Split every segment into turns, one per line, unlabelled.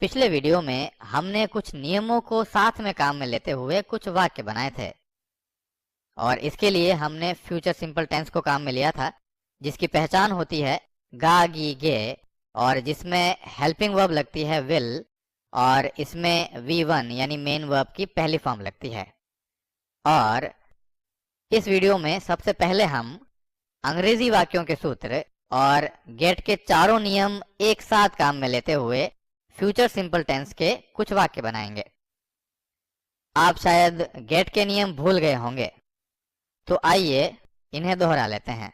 पिछले वीडियो में हमने कुछ नियमों को साथ में काम में लेते हुए कुछ वाक्य बनाए थे और इसके लिए हमने फ्यूचर सिंपल टेंस को काम में लिया था, जिसकी पहचान होती है गा गी गे, और जिसमें हेल्पिंग वर्ब लगती है विल और इसमें V1 यानी मेन वर्ब की पहली फॉर्म लगती है। और इस वीडियो में सबसे पहले हम अंग्रेजी वाक्यों के सूत्र और गेट के चारों नियम एक साथ काम में लेते हुए फ्यूचर सिंपल टेंस के कुछ वाक्य बनाएंगे। आप शायद गेट के नियम भूल गए होंगे, तो आइए इन्हें दोहरा लेते हैं।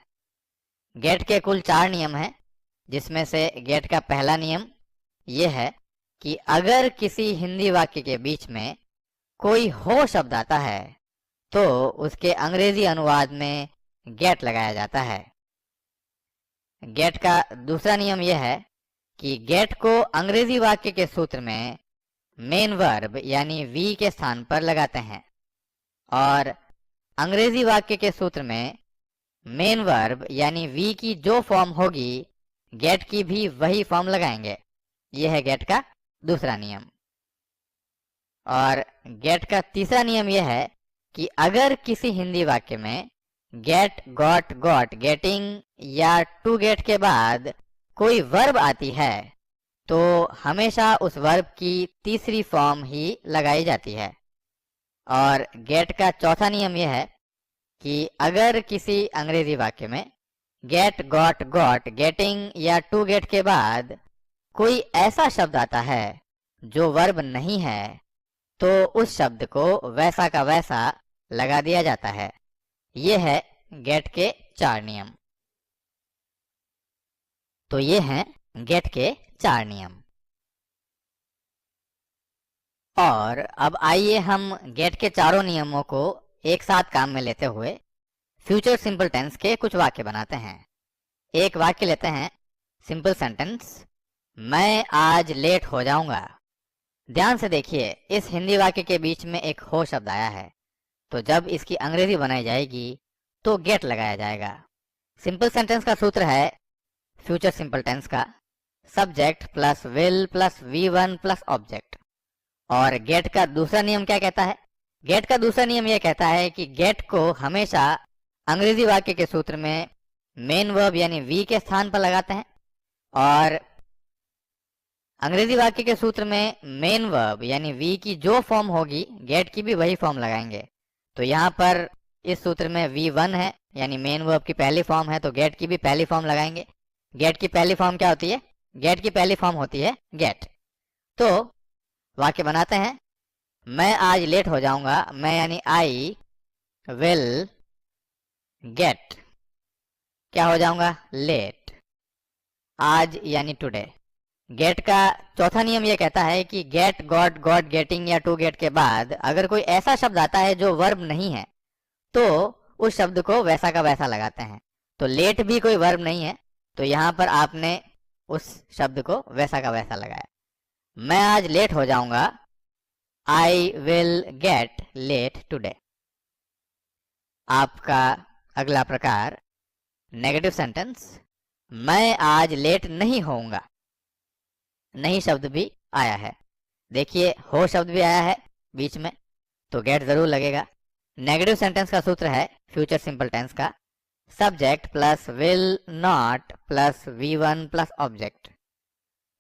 गेट के कुल 4 नियम हैं, जिसमें से गेट का पहला नियम यह है कि अगर किसी हिंदी वाक्य के बीच में कोई हो शब्द आता है तो उसके अंग्रेजी अनुवाद में गेट लगाया जाता है। गेट का दूसरा नियम यह है कि गेट को अंग्रेजी वाक्य के सूत्र में मेन वर्ब यानी वी के स्थान पर लगाते हैं और अंग्रेजी वाक्य के सूत्र में मेन वर्ब यानी वी की जो फॉर्म होगी गेट की भी वही फॉर्म लगाएंगे। यह है गेट का दूसरा नियम। और गेट का तीसरा नियम यह है कि अगर किसी हिंदी वाक्य में गेट, गॉट, गॉट, गेटिंग या टू गेट के बाद कोई वर्ब आती है तो हमेशा उस वर्ब की तीसरी फॉर्म ही लगाई जाती है। और गेट का चौथा नियम यह है कि अगर किसी अंग्रेजी वाक्य में गेट, गॉट, गॉट, गेटिंग या टू गेट के बाद कोई ऐसा शब्द आता है जो वर्ब नहीं है तो उस शब्द को वैसा का वैसा लगा दिया जाता है। यह है गेट के 4 नियम। तो ये हैं गेट के 4 नियम। और अब आइए हम गेट के चारों नियमों को एक साथ काम में लेते हुए फ्यूचर सिंपल टेंस के कुछ वाक्य बनाते हैं। एक वाक्य लेते हैं, सिंपल सेंटेंस, मैं आज लेट हो जाऊंगा। ध्यान से देखिए, इस हिंदी वाक्य के बीच में एक हो शब्द आया है, तो जब इसकी अंग्रेजी बनाई जाएगी तो गेट लगाया जाएगा। सिंपल सेंटेंस का सूत्र है फ्यूचर सिंपल टेंस का subject plus will plus V1 plus object. और गेट का दूसरा नियम क्या कहता है? गेट का दूसरा नियम यह कहता है कि गेट को हमेशा अंग्रेजी वाक्य के सूत्र में मेन वर्ब यानी वी के स्थान पर लगाते हैं और अंग्रेजी वाक्य के सूत्र में मेन वर्ब यानी वी की जो फॉर्म होगी गेट की भी वही फॉर्म लगाएंगे। तो यहाँ पर इस सूत्र में V1 है यानी मेन वर्ब की पहली फॉर्म है, तो गेट की भी पहली फॉर्म लगाएंगे। गेट की पहली फॉर्म क्या होती है? गेट की पहली फॉर्म होती है गेट। तो वाक्य बनाते हैं, मैं आज लेट हो जाऊंगा। मैं यानी आई विल गेट क्या हो जाऊंगा? लेट। आज यानी टुडे। गेट का चौथा नियम यह कहता है कि गेट, गॉट, गॉट, गेटिंग या टू गेट के बाद अगर कोई ऐसा शब्द आता है जो वर्ब नहीं है तो उस शब्द को वैसा का वैसा लगाते हैं। तो लेट भी कोई वर्ब नहीं है, तो यहां पर आपने उस शब्द को वैसा का वैसा लगाया। मैं आज लेट हो जाऊंगा, I will get late today. आपका अगला प्रकार नेगेटिव सेंटेंस, मैं आज लेट नहीं होऊंगा। नहीं शब्द भी आया है, देखिए हो शब्द भी आया है बीच में, तो गेट जरूर लगेगा। नेगेटिव सेंटेंस का सूत्र है फ्यूचर सिंपल टेंस का subject plus will not plus V1 plus object.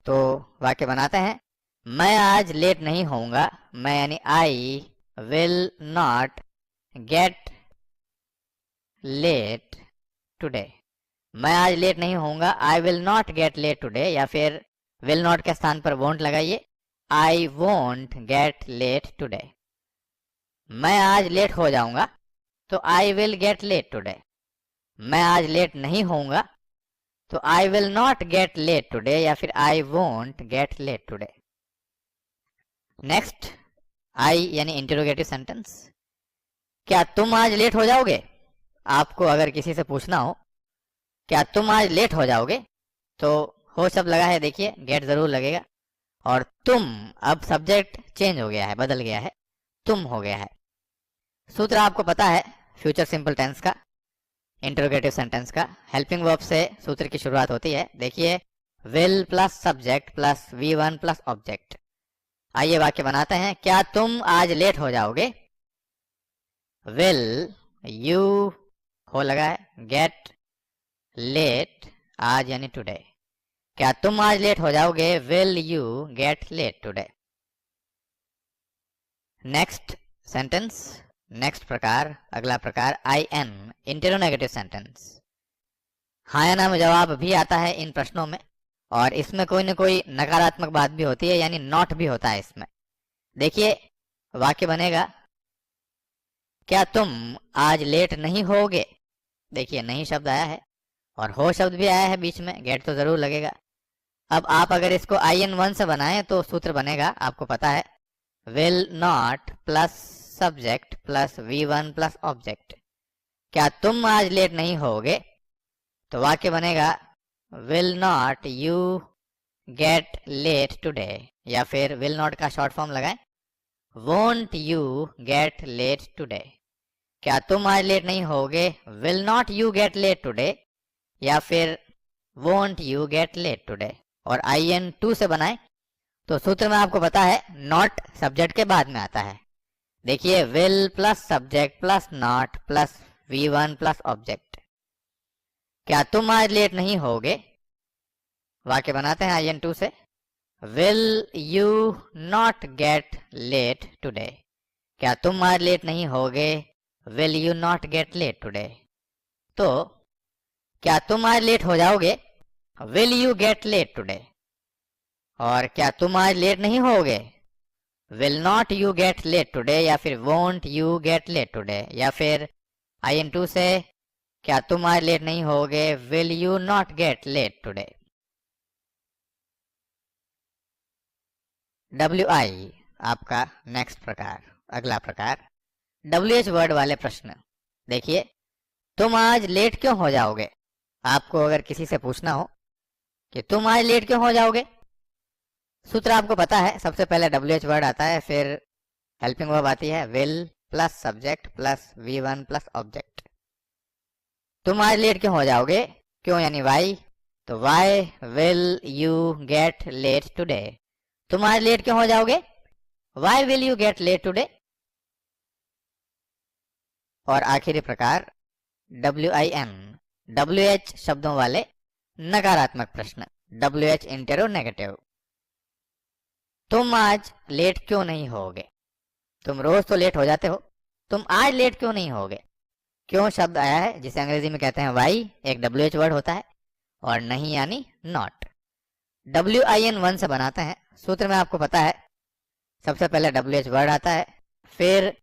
तो वाक्य बनाते हैं, मैं आज लेट नहीं होऊंगा। मैं यानी I will not get late today. मैं आज लेट नहीं होऊंगा, I will not get late today, या फिर विल नॉट के स्थान पर वोंट लगाइए, I won't get late today. मैं आज लेट हो जाऊंगा, तो I will get late today. मैं आज लेट नहीं होऊंगा, तो I will not get late today, या फिर I won't get late today. Next, I यानी इंटरोगेटिव सेंटेंस, क्या तुम आज लेट हो जाओगे? आपको अगर किसी से पूछना हो क्या तुम आज लेट हो जाओगे, तो हो शब्द लगा है, देखिए गेट जरूर लगेगा। और तुम, अब सब्जेक्ट चेंज हो गया है, बदल गया है, तुम हो गया है। सूत्र आपको पता है फ्यूचर सिंपल टेंस का, इंटरोगेटिव सेंटेंस का। हेल्पिंग वर्ब से सूत्र की शुरुआत होती है। देखिए will plus subject plus V1 plus object. आइए वाक्य बनाते हैं। क्या तुम आज लेट हो जाओगे? विल यू हो लगा है, गेट लेट आज यानी टुडे। क्या तुम आज लेट हो जाओगे? Will you get late today. Next sentence, next प्रकार, अगला प्रकार आई एन इंटेरोनेगेटिव सेंटेंस। हाँ या ना में जवाब भी आता है इन प्रश्नों में, और इसमें कोई न कोई नकारात्मक बात भी होती है, यानी नॉट भी होता है इसमें। देखिए वाक्य बनेगा, क्या तुम आज लेट नहीं होगे? देखिए नहीं शब्द आया है और हो शब्द भी आया है बीच में, गेट तो जरूर लगेगा। अब आप अगर इसको IN1 से बनाएं तो सूत्र बनेगा, आपको पता है, will not plus subject plus V1 plus object. क्या तुम आज लेट नहीं होगे? तो वाक्य बनेगा will not you get late today, या फिर विल नॉट का शॉर्ट फॉर्म लगाएं, won't you get late today. क्या तुम आज लेट नहीं होगे? Will not you get late today, या फिर won't you get late today. और IN2 से बनाएं तो सूत्र में आपको पता है नॉट सब्जेक्ट के बाद में आता है। देखिए will plus subject plus not plus V1 plus object. क्या तुम आज लेट नहीं होगे? वाक्य बनाते हैं IN2 से, will you not get late today. क्या तुम आज लेट नहीं होगे? Will you not get late today. तो क्या तुम आज लेट हो जाओगे? Will you get late today. और क्या तुम आज लेट नहीं होगे? Will not you get late today, या फिर won't you get late today. या फिर IN2 से, क्या तुम आज लेट नहीं होगे? Will you not get late today. WI आपका नेक्स्ट प्रकार, अगला प्रकार, WH वर्ड वाले प्रश्न। देखिए तुम आज लेट क्यों हो जाओगे? आपको अगर किसी से पूछना हो कि तुम आज लेट क्यों हो जाओगे, सूत्र आपको पता है, सबसे पहले WH वर्ड आता है, फिर हेल्पिंग वर्ब आती है, will plus subject plus V1 plus object. तुम आज लेट क्यों हो जाओगे, क्यों यानी वाई, तो why will you get late today. तुम आज लेट क्यों हो जाओगे? Why will you get late today. और आखिरी प्रकार WIN, WH शब्दों वाले नकारात्मक प्रश्न, WH इंटेरोनेगेटिव। तुम आज लेट क्यों नहीं होगे? तुम रोज तो लेट हो जाते हो, तुम आज लेट क्यों नहीं होगे? क्यों शब्द आया है जिसे अंग्रेजी में कहते हैं वाई, एक WH वर्ड होता है, और नहीं यानी नॉट। WIN1 से बनाते हैं, सूत्र में आपको पता है, सबसे पहले WH वर्ड आता है, फिर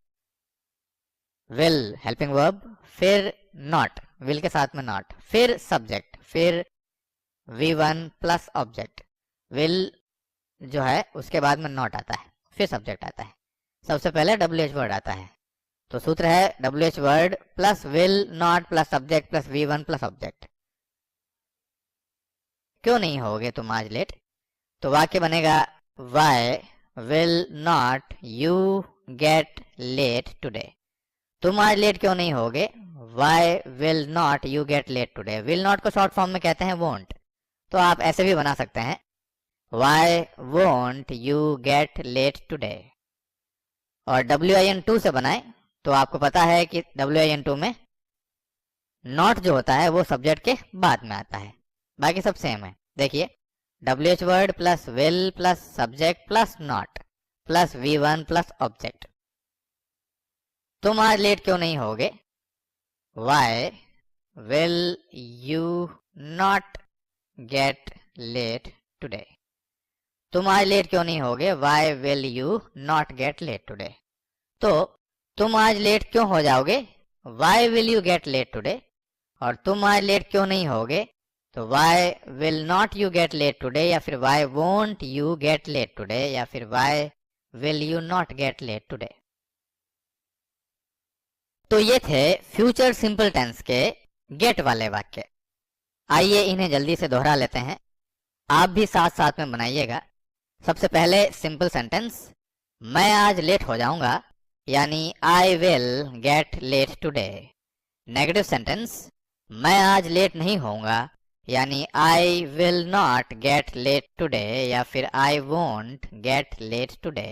विल हेल्पिंग वर्ब, फिर नॉट, विल के साथ में नॉट, फिर सब्जेक्ट, फिर V1 प्लस ऑब्जेक्ट। विल जो है उसके बाद में नॉट आता है, फिर सब्जेक्ट आता है, सबसे पहले WH वर्ड आता है। तो सूत्र है WH word plus will not plus subject plus V1 plus object. क्यों नहीं होगे तुम आज लेट? तो वाक्य बनेगा, why will not you get late today. तुम आज लेट क्यों नहीं होगे? Why will not you get late today. Will not को शॉर्ट फॉर्म में कहते हैं वोंट, तो आप ऐसे भी बना सकते हैं, why won't you get late today. और WIN2 से बनाएं तो आपको पता है कि WIN2 में नॉट जो होता है वो सब्जेक्ट के बाद में आता है, बाकी सब सेम है। देखिए WH word plus will plus subject plus not plus V1 plus object. तुम आज लेट क्यों नहीं होगे? Why will you not get late today. तुम आज लेट क्यों नहीं होगे? Why will you not get late today. तो तुम आज लेट क्यों हो जाओगे? Why will you get late today. और तुम आज लेट क्यों नहीं होगे? तो why will not you get late today, या फिर why won't you get late today, या फिर why will you not get late today. तो ये थे फ्यूचर सिंपल टेंस के गेट वाले वाक्य। आइए इन्हें जल्दी से दोहरा लेते हैं, आप भी साथ साथ में बनाइएगा। सबसे पहले सिंपल सेंटेंस, मैं आज लेट हो जाऊंगा, यानी I will get late today. Negative sentence, मैं आज लेट नहीं होऊंगा, यानी I will not get late today या फिर I won't get late today.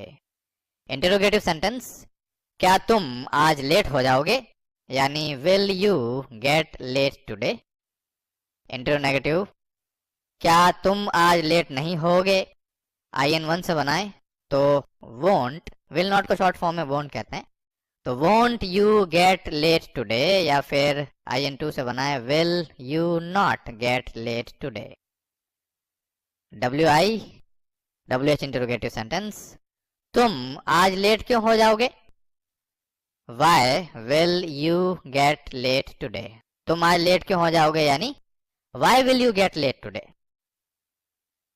Interrogative sentence, क्या तुम आज लेट हो जाओगे, यानी will you get late today. Interronegative, क्या तुम आज लेट नहीं होगे, IN1 से बनाए तो वोंट, विल नॉट को शॉर्ट फॉर्म में वोंट कहते हैं, तो won't you get late today, या फिर IN2 से बनाए will you not get late today. WH interrogative sentence, तुम आज लेट क्यों हो जाओगे, why will you get late today. तुम आज लेट क्यों हो जाओगे यानी why will you get late today.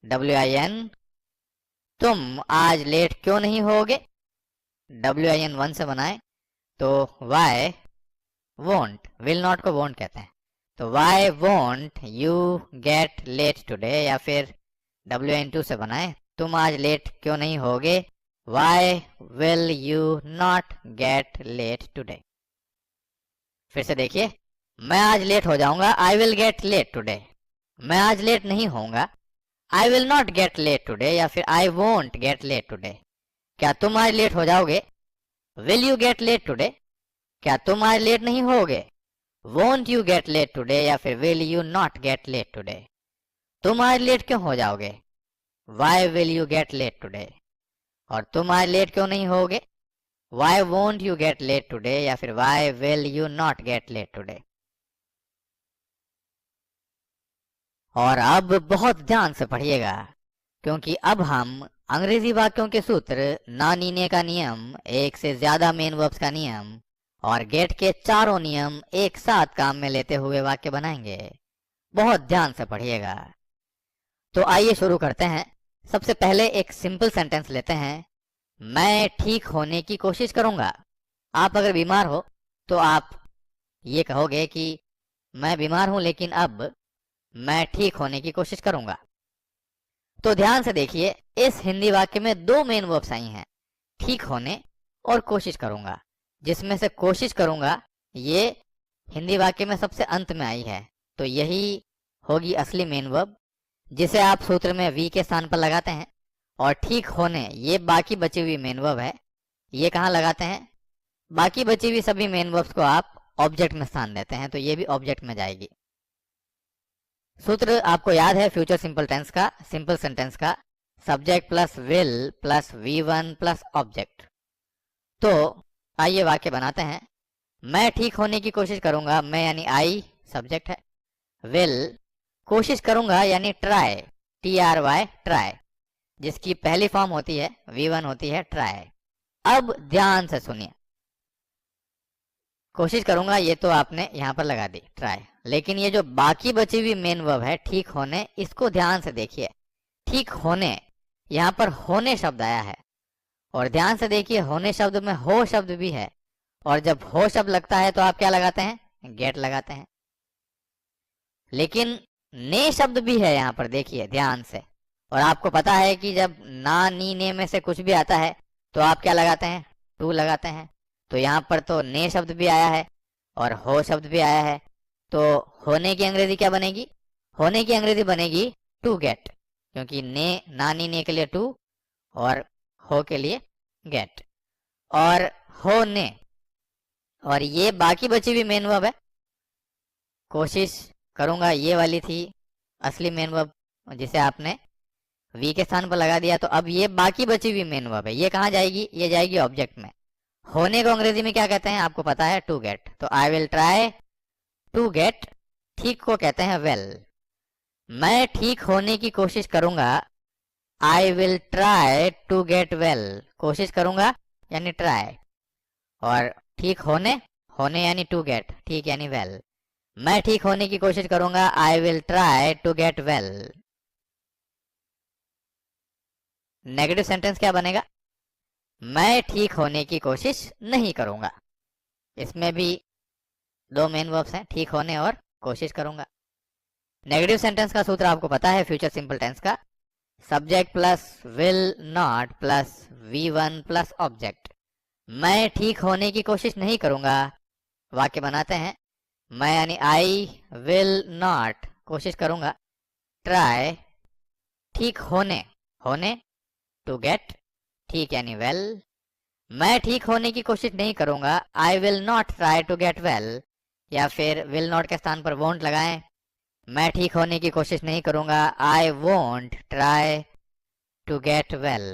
WIN, तुम आज लेट क्यों नहीं होगे, WIN1 से बनाए तो वाई वोंट, विल नॉट को वोंट कहते हैं, तो why won't you get late today, या फिर WIN2 से बनाए तुम आज लेट क्यों नहीं होगे, why will you not get late today. फिर से देखिए, मैं आज लेट हो जाऊंगा, I will get late today. मैं आज लेट नहीं होऊंगा, I will not get late today, या फिर I won't get late today. क्या तुम आज लेट हो जाओगे, will you get late today. क्या तुम आज लेट नहीं होगे, won't you get late today, या फिर will you not get late today. तुम आज लेट क्यों हो जाओगे, why will you get late today. और तुम आज लेट क्यों नहीं होगे, why won't you get late today, या फिर why will you not get late today. और अब बहुत ध्यान से पढ़िएगा, क्योंकि अब हम अंग्रेजी वाक्यों के सूत्र, ना नीने का नियम, एक से ज्यादा मेन वर्ब्स का नियम और गेट के चारों नियम एक साथ काम में लेते हुए वाक्य बनाएंगे। बहुत ध्यान से पढ़िएगा। तो आइए शुरू करते हैं। सबसे पहले एक सिंपल सेंटेंस लेते हैं, मैं ठीक होने की कोशिश करूंगा। आप अगर बीमार हो तो आप ये कहोगे कि मैं बीमार हूं लेकिन अब मैं ठीक होने की कोशिश करूंगा। तो ध्यान से देखिए, इस हिंदी वाक्य में दो मेन वर्ब्स आई हैं, ठीक होने और कोशिश करूंगा, जिसमें से कोशिश करूंगा ये हिंदी वाक्य में सबसे अंत में आई है, तो यही होगी असली मेन वर्ब, जिसे आप सूत्र में वी के स्थान पर लगाते हैं। और ठीक होने ये बाकी बची हुई मेन वर्ब है, ये कहाँ लगाते हैं, बाकी बची हुई सभी मेन वर्ब्स को आप ऑब्जेक्ट में स्थान देते हैं, तो ये भी ऑब्जेक्ट में जाएगी। सूत्र आपको याद है फ्यूचर सिंपल टेंस का, सिंपल सेंटेंस का, subject plus will plus V1 plus object. तो आइए वाक्य बनाते हैं। मैं ठीक होने की कोशिश करूंगा, मैं यानी आई सब्जेक्ट है, विल कोशिश करूंगा यानी ट्राई, TRY ट्राई, जिसकी पहली फॉर्म होती है V1 होती है ट्राई। अब ध्यान से सुनिए, कोशिश करूंगा ये तो आपने यहां पर लगा दी ट्राई, लेकिन ये जो बाकी बची हुई मेन वर्ब है ठीक होने, इसको ध्यान से देखिए। ठीक होने, यहाँ पर होने शब्द आया है, और ध्यान से देखिए होने शब्द में हो शब्द भी है, और जब हो शब्द लगता है तो आप क्या लगाते हैं, गेट लगाते हैं। लेकिन ने शब्द भी है यहाँ पर, देखिए ध्यान से, और आपको पता है कि जब ना नी ने में से कुछ भी आता है तो आप क्या लगाते हैं, टू लगाते हैं। तो यहाँ पर तो ने शब्द भी आया है और हो शब्द भी आया है, तो होने की अंग्रेजी क्या बनेगी, होने की अंग्रेजी बनेगी टू गेट, क्योंकि ने नानी ने के लिए टू और हो के लिए गेट, और हो ने, और ये बाकी बची हुई मेन वर्ब है। कोशिश करूंगा ये वाली थी असली मेन वर्ब, जिसे आपने वी के स्थान पर लगा दिया, तो अब ये बाकी बची हुई मेन वर्ब है, ये कहाँ जाएगी, ये जाएगी ऑब्जेक्ट में। होने को अंग्रेजी में क्या कहते हैं आपको पता है, टू गेट, तो I will try to get, ठीक को कहते हैं वेल। मैं ठीक होने की कोशिश करूंगा, I will try to get well, कोशिश करूंगा यानी ट्राई, और ठीक होने, होने यानी टू गेट, ठीक यानी वेल। मैं ठीक होने की कोशिश करूंगा, I will try to get well. Negative sentence क्या बनेगा, मैं ठीक होने की कोशिश नहीं करूंगा। इसमें भी दो मेन वर्ब्स हैं, ठीक होने और कोशिश करूंगा। नेगेटिव सेंटेंस का सूत्र आपको पता है फ्यूचर सिंपल टेंस का, subject plus will not plus V1 plus object. मैं ठीक होने की कोशिश नहीं करूंगा, वाक्य बनाते हैं, मैं यानी आई विल नॉट कोशिश करूंगा, ट्राई ठीक होने, होने टू गेट ठीक यानी वेल। मैं ठीक होने की कोशिश नहीं करूंगा, I will not try to get well, या फिर विल नॉट के स्थान पर वोंट लगाएं। मैं ठीक होने की कोशिश नहीं करूंगा, I won't try to get well.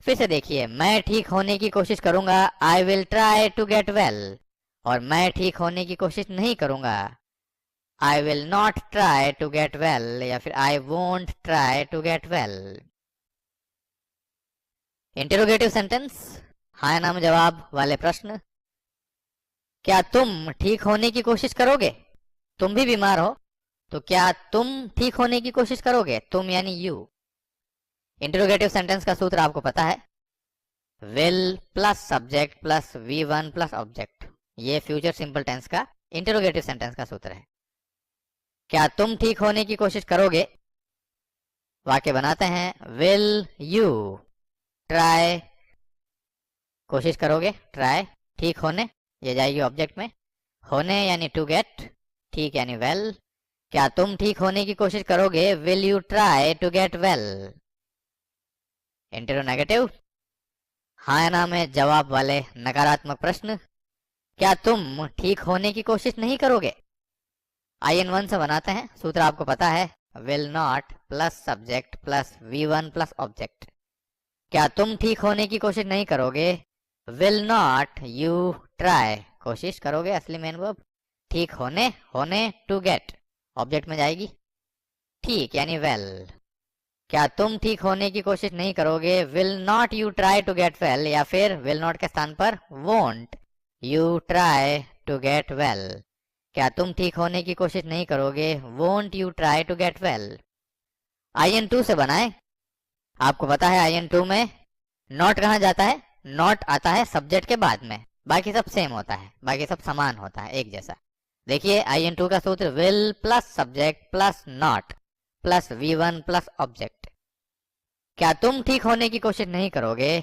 फिर से देखिए, मैं ठीक होने की कोशिश करूंगा, I will try to get well, और मैं ठीक होने की कोशिश नहीं करूंगा, I will not try to get well, या फिर I won't try to get well. Interrogative sentence, हाँ नाम जवाब वाले प्रश्न। क्या तुम ठीक होने की कोशिश करोगे? तुम भी बीमार हो तो क्या तुम ठीक होने की कोशिश करोगे? तुम यानी यू। इंटेरोगेटिव सेंटेंस का सूत्र आपको पता है, will plus subject plus V1 plus object. ये फ्यूचर सिंपल टेंस का इंटेरोगेटिव सेंटेंस का सूत्र है। क्या तुम ठीक होने की कोशिश करोगे? वाक्य बनाते हैं, विल यू ट्राई, कोशिश करोगे, ट्राई ठीक होने, ये जाएगी ऑब्जेक्ट में, होने यानी टू गेट, ठीक यानी वेल। क्या तुम ठीक होने की कोशिश करोगे? Will you try to get well. Interronegative, हाँ ना में जवाब वाले नकारात्मक प्रश्न। क्या तुम ठीक होने की कोशिश नहीं करोगे? IN1 से बनाते हैं, सूत्र आपको पता है, will not plus subject plus V1 plus object. क्या तुम ठीक होने की कोशिश नहीं करोगे? विल नॉट यू ट्राई, कोशिश करोगे असली मेन वर्ब, ठीक होने, होने टू गेट ऑब्जेक्ट में जाएगी, ठीक यानी वेल। क्या तुम ठीक होने की कोशिश नहीं करोगे? Will not you try to get well, या फिर विल नॉट के स्थान पर won't you try to get well. क्या तुम ठीक होने की कोशिश नहीं करोगे? Won't you try to get well. IN2 से बनाए, आपको पता है IN2 में नॉट कहाँ जाता है? नॉट आता है सब्जेक्ट के बाद में, बाकी सब सेम होता है, बाकी सब समान होता है, एक जैसा। देखिए IN2 का सूत्र, will plus subject plus not plus V1 plus object. क्या तुम ठीक होने की कोशिश नहीं करोगे?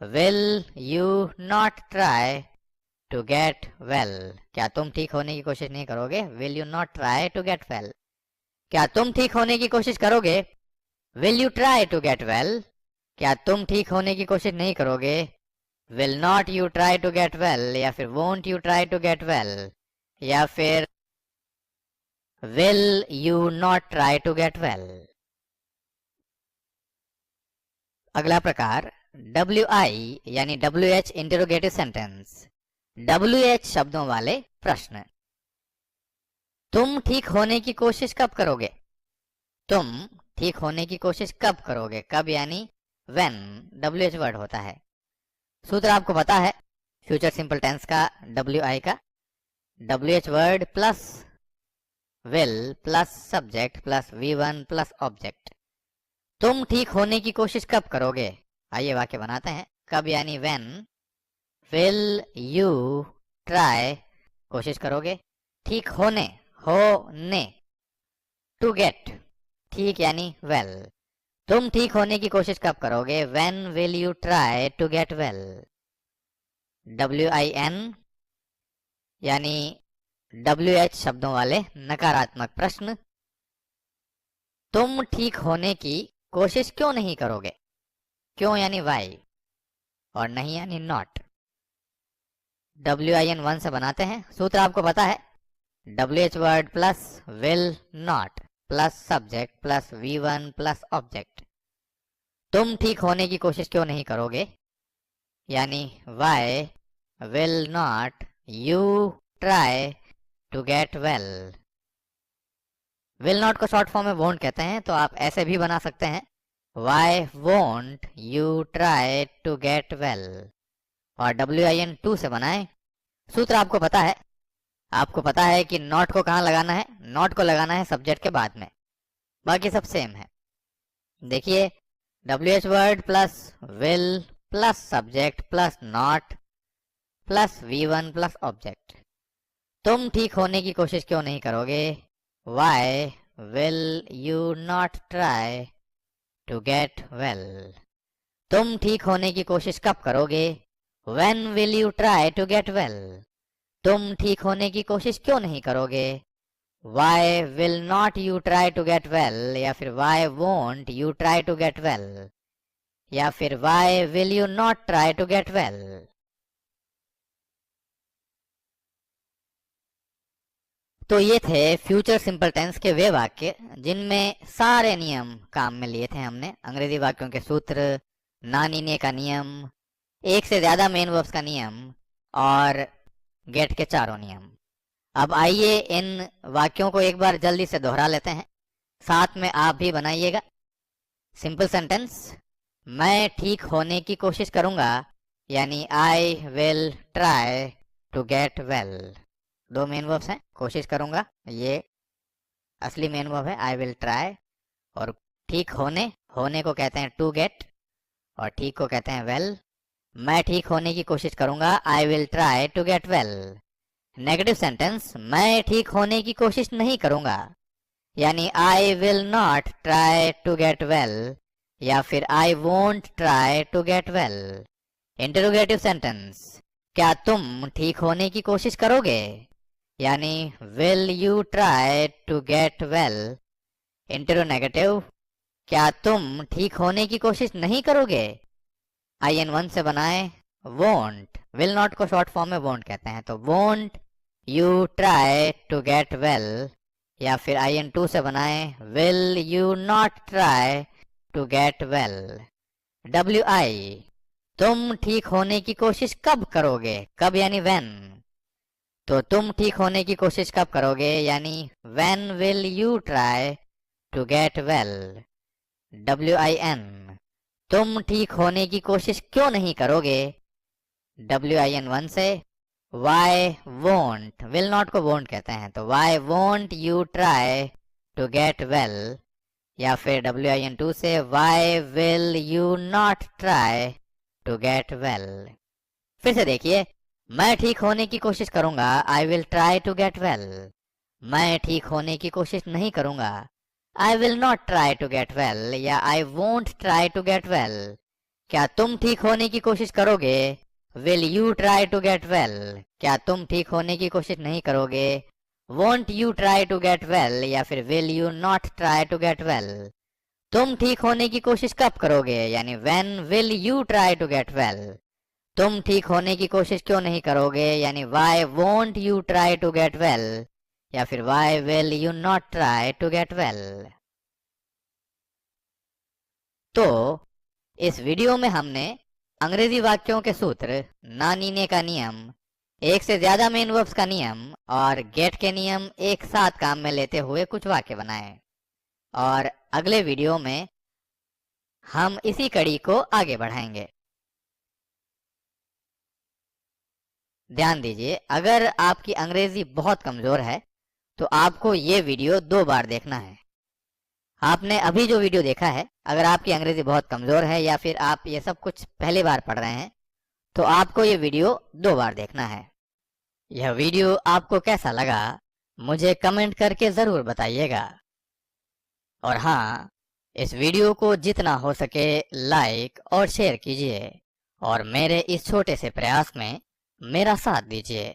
Will you not try to get well. क्या तुम ठीक होने की कोशिश नहीं करोगे? Will you not try to get well. क्या तुम ठीक होने की कोशिश करोगे? Will you try to get well. क्या तुम ठीक होने की कोशिश नहीं करोगे? Will not you try to get well, या फिर won't you try to get well, या फिर will you not try to get well. अगला प्रकार, WI यानी WH इंटेरोगेटिव सेंटेंस, WH शब्दों वाले प्रश्न। तुम ठीक होने की कोशिश कब करोगे? तुम ठीक होने की कोशिश कब करोगे? कब यानी when, WH वर्ड होता है। सूत्र आपको पता है, फ्यूचर सिंपल टेंस का WI का, WH word plus will plus subject plus V1 plus object. तुम ठीक होने की कोशिश कब करोगे? आइए वाक्य बनाते हैं, कब यानी when, विल यू ट्राई, कोशिश करोगे, ठीक होने, होने, टू गेट, ठीक यानी वेल। तुम ठीक होने की कोशिश कब करोगे? when will you try to get well। WIN यानी WH शब्दों वाले नकारात्मक प्रश्न। तुम ठीक होने की कोशिश क्यों नहीं करोगे? क्यों यानी why, और नहीं यानी not। WIN1 से बनाते हैं, सूत्र आपको पता है, WH word plus will not plus subject plus V1 plus object. तुम ठीक होने की कोशिश क्यों नहीं करोगे? यानी why will not you try to get well। will not को शॉर्ट फॉर्म में won't कहते हैं, तो आप ऐसे भी बना सकते हैं, why won't you try to get well। और WIN2 से बनाएं, सूत्र आपको पता है, आपको पता है कि नॉट को कहाँ लगाना है? नॉट को लगाना है सब्जेक्ट के बाद में, बाकी सब सेम है। देखिए, WH word plus will plus subject plus not plus V1 plus object. तुम ठीक होने की कोशिश क्यों नहीं करोगे? Why will you not try to get well। तुम ठीक होने की कोशिश कब करोगे? When will you try to get well। तुम ठीक होने की कोशिश क्यों नहीं करोगे? why will not you try to get well, या फिर why won't you try to get well, या फिर why will you not try to get well। तो ये थे फ्यूचर सिंपल टेंस के वे वाक्य जिनमें सारे नियम काम में लिए थे हमने। अंग्रेजी वाक्यों के सूत्र, ना नीने का नियम, एक से ज्यादा मेन वर्ब्स का नियम और गेट के चारों नियम। अब आइए इन वाक्यों को एक बार जल्दी से दोहरा लेते हैं, साथ में आप भी बनाइएगा। सिंपल सेंटेंस, मैं ठीक होने की कोशिश करूंगा, यानी I will try to get well. दो मेन वर्ब्स हैं, कोशिश करूंगा ये असली मेन वर्ब है आई विल ट्राई, और ठीक होने को कहते हैं टू गेट और ठीक को कहते हैं वेल। मैं ठीक होने की कोशिश करूंगा, I will try to get well. Negative sentence, मैं ठीक होने की कोशिश नहीं करूंगा, यानी I will not try to get well, या फिर I won't try to get well. Interrogative sentence, क्या तुम ठीक होने की कोशिश करोगे, यानी will you try to get well. Interronegative, क्या तुम ठीक होने की कोशिश नहीं करोगे। IN1 से बनाए वोंट, विल नॉट को शॉर्ट फॉर्म में वोंट कहते हैं, तो won't you try to get well, या फिर IN2 से बनाए will you not try to get well. WI, तुम ठीक होने की कोशिश कब करोगे, कब यानी व्हेन, तो तुम ठीक होने की कोशिश कब करोगे, यानी when will you try to get well. WIN, तुम ठीक होने की कोशिश क्यों नहीं करोगे। WIN1 से वाई वोंट, विल नॉट को वोंट कहते हैं, तो why won't you try to get well, या फिर WIN2 से why will you not try to get well. फिर से देखिए, मैं ठीक होने की कोशिश करूंगा, I will try to get well. मैं ठीक होने की कोशिश नहीं करूंगा, I will not try to get well, या I won't try to get well. क्या तुम ठीक होने की कोशिश करोगे, will you try to get well, क्या तुम ठीक होने की कोशिश नहीं करोगे, won't you try to get well, या फिर will you not try to get well. तुम ठीक होने की कोशिश कब करोगे, यानी when will you try to get well. तुम ठीक होने की कोशिश क्यों नहीं करोगे, यानी why won't you try to get well, या फिर why will you not try to get well. तो इस वीडियो में हमने अंग्रेजी वाक्यों के सूत्र, ना नीने का नियम, एक से ज्यादा मेन वर्ब्स का नियम और गेट के नियम एक साथ काम में लेते हुए कुछ वाक्य बनाए, और अगले वीडियो में हम इसी कड़ी को आगे बढ़ाएंगे। ध्यान दीजिए, अगर आपकी अंग्रेजी बहुत कमजोर है तो आपको ये वीडियो 2 बार देखना है। आपने अभी जो वीडियो देखा है, अगर आपकी अंग्रेजी बहुत कमजोर है या फिर आप ये सब कुछ पहली बार पढ़ रहे हैं, तो आपको ये वीडियो 2 बार देखना है। यह वीडियो आपको कैसा लगा मुझे कमेंट करके जरूर बताइएगा, और हाँ, इस वीडियो को जितना हो सके लाइक और शेयर कीजिए, और मेरे इस छोटे से प्रयास में मेरा साथ दीजिए।